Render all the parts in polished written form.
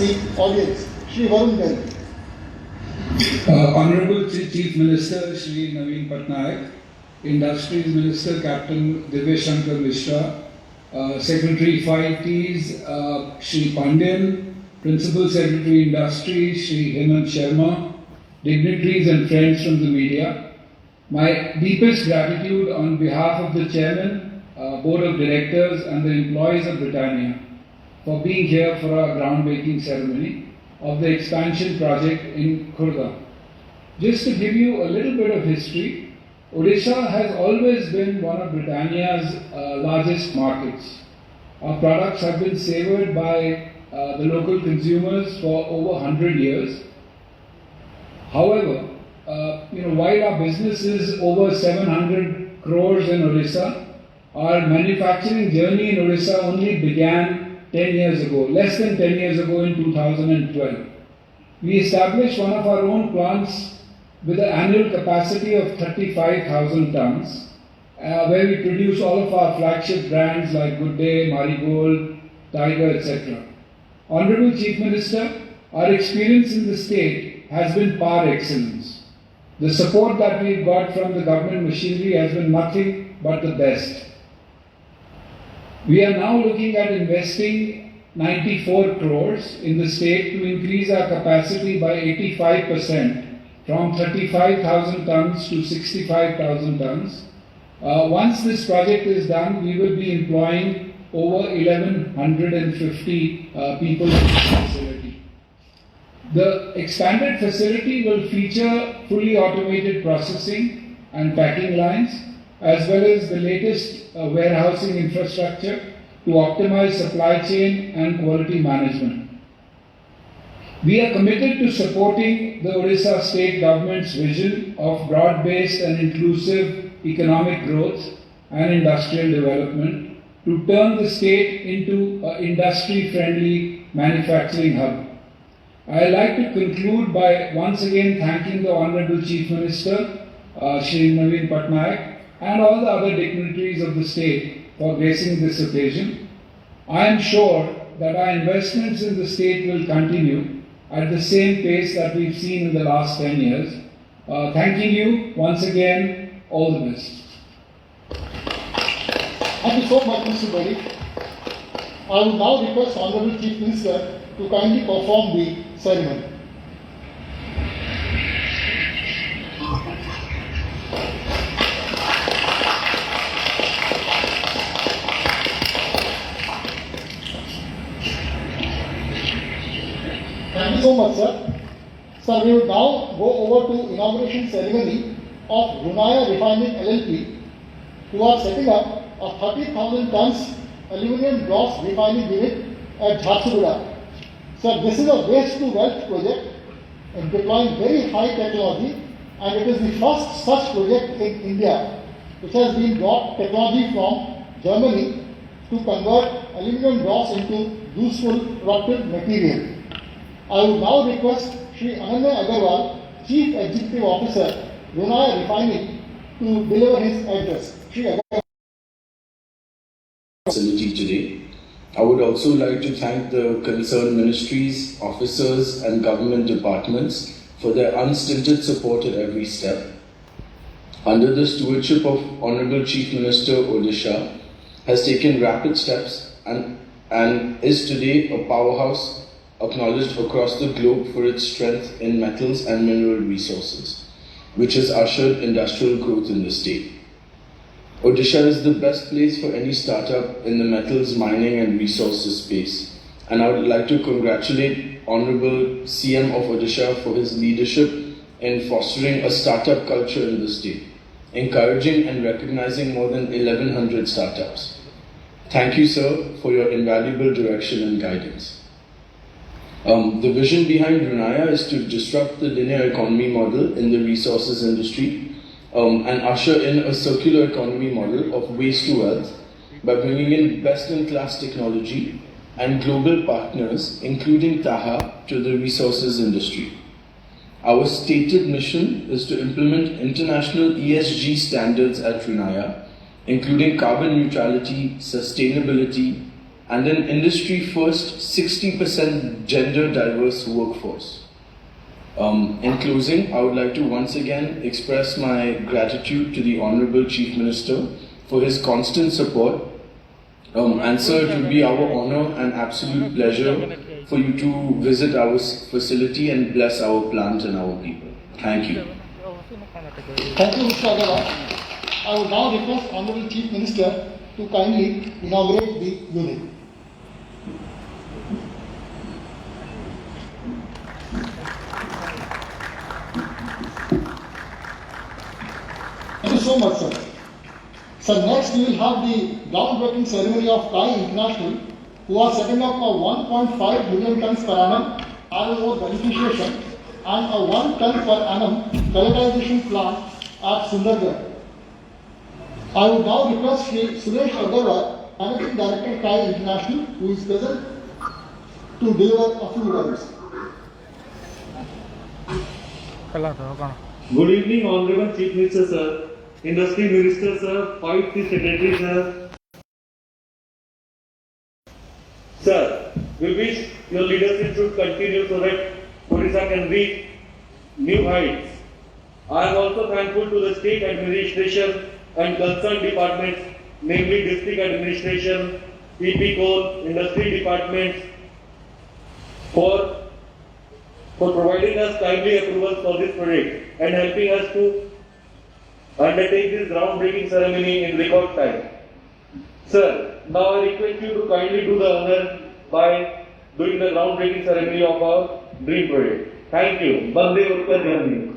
the audience. Shri Varun Garu. Honorable Chief Minister Shri Naveen Patnaik, Industries Minister Captain Divya Shankar Mishra, Secretary 5Ts Shri Pandian, Principal Secretary Industries Shri Hemant Sharma, dignitaries and friends from the media, my deepest gratitude on behalf of the Chairman, Board of Directors and the employees of Britannia for being here for our groundbreaking ceremony of the expansion project in Khurda. Just to give you a little bit of history, Odisha has always been one of Britannia's largest markets. Our products have been savoured by the local consumers for over 100 years. However, while our business is over 700 crores in Odisha, our manufacturing journey in Odisha only began 10 years ago, less than 10 years ago in 2012. We established one of our own plants with an annual capacity of 35,000 tons, where we produce all of our flagship brands like Good Day, Marigold, Tiger, etc. Honorable Chief Minister, our experience in the state has been par excellence. The support that we've got from the government machinery has been nothing but the best. We are now looking at investing 94 crores in the state to increase our capacity by 85%. From 35,000 tons to 65,000 tons. Once this project is done, we will be employing over 1,150 people in this facility. The expanded facility will feature fully automated processing and packing lines, as well as the latest warehousing infrastructure to optimize supply chain and quality management. We are committed to supporting the Odisha state government's vision of broad-based and inclusive economic growth and industrial development to turn the state into an industry-friendly manufacturing hub. I would like to conclude by once again thanking the Honorable Chief Minister, Shri Naveen Patnaik, and all the other dignitaries of the state for gracing this occasion. I am sure that our investments in the state will continue at the same pace that we've seen in the last 10 years. Thanking you once again, all the best. Thank you so much, Mr. Bedi. I will now request Honorable Chief Minister to kindly perform the ceremony. Thank you so much, sir. Sir, we will now go over to inauguration ceremony of Runaya Refining LLP, who are setting up a 30,000 tons aluminium gloss refining unit at Jharsuguda. Sir, this is a waste to wealth project deploying very high technology, and it is the first such project in India which has been brought technology from Germany to convert aluminium gloss into useful productive material. I would now request Shri Ananya Agarwal, Chief Executive Officer, Runaya Refining, to deliver his address. Shri Agarwal. Facility today. I would also like to thank the concerned ministries, officers and government departments for their unstinted support at every step. Under the stewardship of Honorable Chief Minister Odisha, has taken rapid steps and is today a powerhouse acknowledged across the globe for its strength in metals and mineral resources, which has ushered industrial growth in the state. Odisha is the best place for any startup in the metals, mining and resources space, and I would like to congratulate Honorable CM of Odisha for his leadership in fostering a startup culture in the state, encouraging and recognizing more than 1,100 startups. Thank you, sir, for your invaluable direction and guidance. The vision behind Runaya is to disrupt the linear economy model in the resources industry and usher in a circular economy model of waste to wealth by bringing in best-in-class technology and global partners, including Taha, to the resources industry. Our stated mission is to implement international ESG standards at Runaya, including carbon neutrality, sustainability, and an industry first 60% gender diverse workforce. In closing, I would like to once again express my gratitude to the Honorable Chief Minister for his constant support. And sir, it would be our honor and absolute pleasure for you to visit our facility and bless our plant and our people. Thank you. Thank you, Mr. Agarwal. I would now request Honorable Chief Minister to kindly inaugurate the unit. Thank you so much, sir. So next we will have the groundbreaking ceremony of TAI International, who are setting up a 1.5 million tons per annum iron ore beneficiation and a 1 ton per annum pelletization plant at Sundargarh. I would now request Shri Suresh Agarwal, Managing Director TAI International, who is present, to deliver a few words. Good evening, Honorable Chief Minister, sir, Industry Minister, sir, 5 Chief Secretary, sir. Sir, we wish your leadership should continue so that Odisha can reach new heights. I am also thankful to the state administration and concerned departments, namely district administration, EPCO, industry departments, for providing us timely approvals for this project and helping us to undertake this groundbreaking ceremony in record time. Sir, now I request you to kindly do the honor by doing the groundbreaking ceremony of our dream project. Thank you. Bande Uttar Gandhi.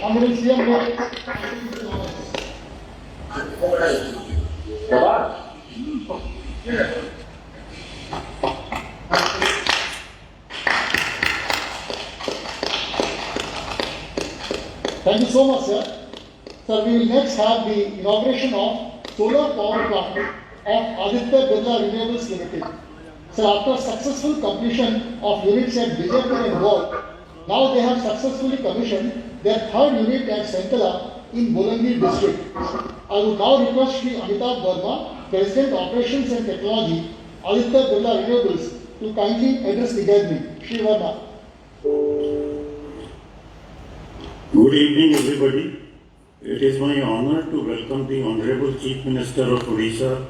Honorable CM, thank you so much, sir. Sir, we will next have the inauguration of solar power plant of Aditya Birla Renewables Limited. So after successful completion of units at Vijaypur and Wall, now they have successfully commissioned their third unit at Sankala in Bolangir district. I would now request Shri Amitabh Verma, President Operations and Technology, Aditya Birla Renewables, to kindly address the gathering. Shri Verma. Good evening, everybody. It is my honor to welcome the Honorable Chief Minister of Odisha,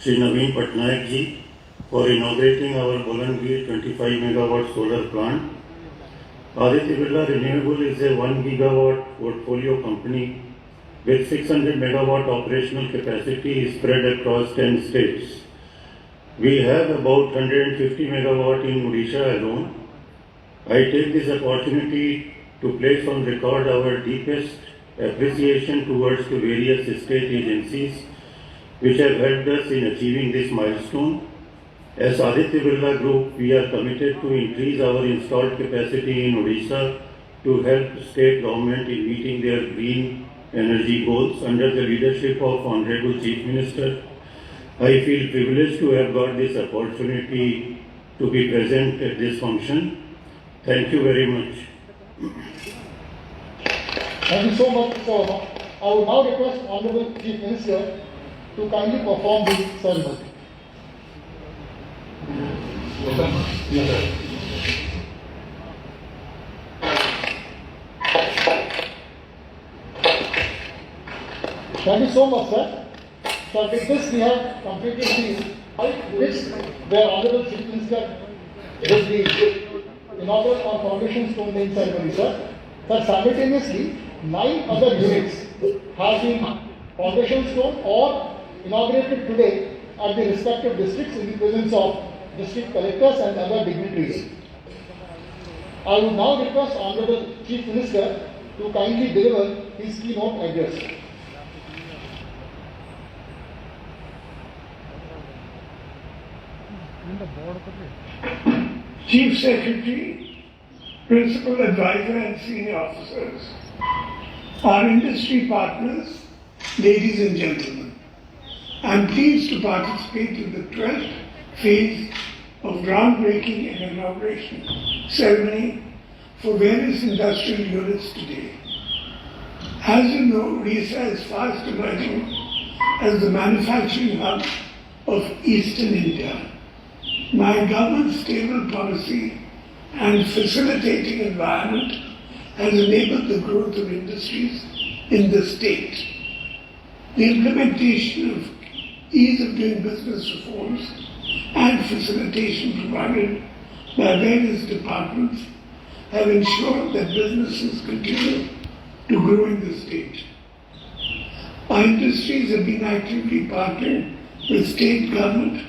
Shri Naveen Patnaik ji, for inaugurating our Bolangir 25 megawatt solar plant. Aditya Birla Renewable is a 1 gigawatt portfolio company with 600 megawatt operational capacity spread across 10 states. We have about 150 megawatt in Odisha alone. I take this opportunity to place on record our deepest appreciation towards the various state agencies which have helped us in achieving this milestone. As Aditya Birla Group, we are committed to increase our installed capacity in Odisha to help state government in meeting their green energy goals under the leadership of Honorable Chief Minister. I feel privileged to have got this opportunity to be present at this function. Thank you very much. Thank you so much, Mr. Verma. I would now request Honorable Chief Minister to kindly perform the ceremony. Thank you so much, sir. So with this we have completed the 5 units where Honorable Chief Minister will be inaugural or foundation stone laying ceremony, sir. Sir, simultaneously 9 other units have been foundation stone or inaugurated today at the respective districts in the presence of district collectors and other dignitaries. I would now request Honorable Chief Minister to kindly deliver his keynote address. Chief Secretary, Principal Advisor and Senior Officers, our industry partners, ladies and gentlemen, I am pleased to participate in the 12th phase of groundbreaking and inauguration ceremony for various industrial units today. As you know, Odisha is fast emerging as the manufacturing hub of Eastern India. My government's stable policy and facilitating environment has enabled the growth of industries in the state. The implementation of ease of doing business reforms and facilitation provided by various departments have ensured that businesses continue to grow in the state. Our industries have been actively partnering with state government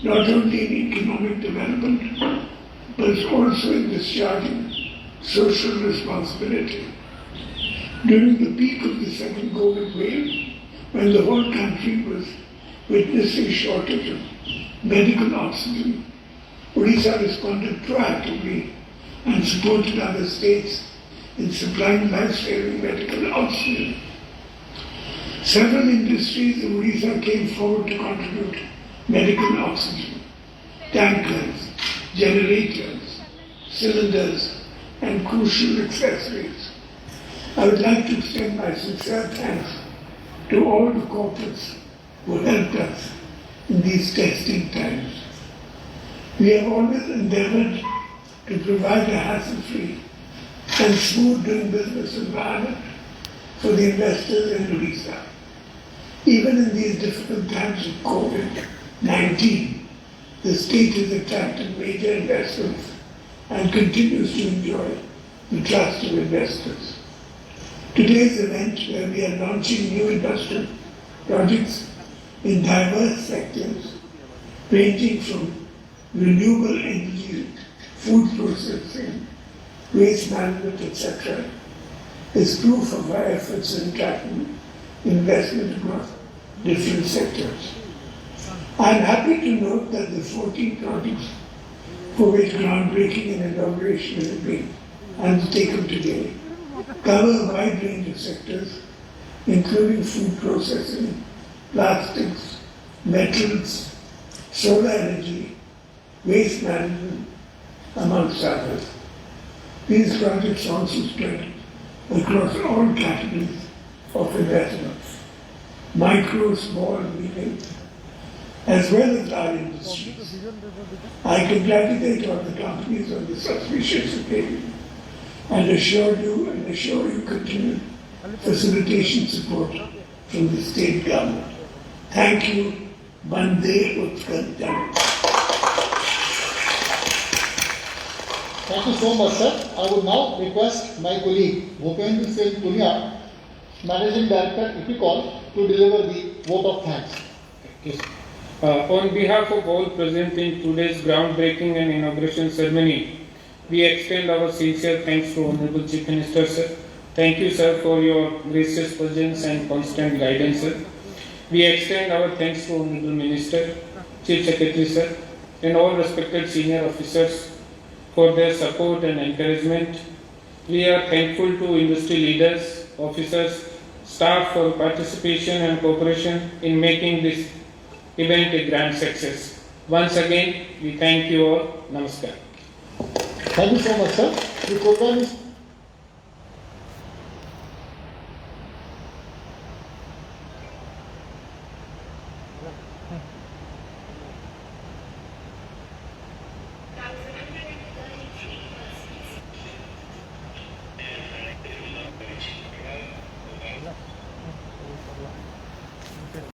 not only in economic development but also in discharging social responsibility. During the peak of the second COVID wave, when the whole country was witnessing shortage of medical oxygen, Odisha responded proactively and supported other states in supplying life-saving medical oxygen. Several industries in Odisha came forward to contribute medical oxygen, tankers, generators, cylinders, and crucial accessories. I would like to extend my sincere thanks to all the corporates who helped us in these testing times. We have always endeavored to provide a hassle-free and smooth doing business environment for the investors in Odisha. Even in these difficult times of COVID-19, the state has attracted major investments and continues to enjoy the trust of investors. Today's event, where we are launching new industrial projects in diverse sectors, ranging from renewable energy, food processing, waste management, etc., is proof of our efforts in attracting investment across different sectors. I am happy to note that the 14 projects for which groundbreaking and inauguration has been undertaken today cover a wide range of sectors, including food processing, plastics, metals, solar energy, waste management, amongst others. These projects also spread across all categories of investments, micro, small, medium, as well as large industries. I congratulate all the companies on this auspicious occasion and assure you continued facilitation support from the state government. Thank you. Bande Utkal Janam. Thank you so much, sir. I would now request my colleague Bhupendra Singh Punia, Managing Director, Epicol, to deliver the vote of thanks. Yes. On behalf of all present in today's groundbreaking and inauguration ceremony, we extend our sincere thanks to Honorable Chief Minister, sir. Thank you, sir, for your gracious presence and constant guidance, sir. We extend our thanks to Honorable Minister, Chief Secretary, sir, and all respected senior officers for their support and encouragement. We are thankful to industry leaders, officers, staff for participation and cooperation in making this event a grand success. Once again, we thank you all. Namaskar. Thank you so much, sir. The program is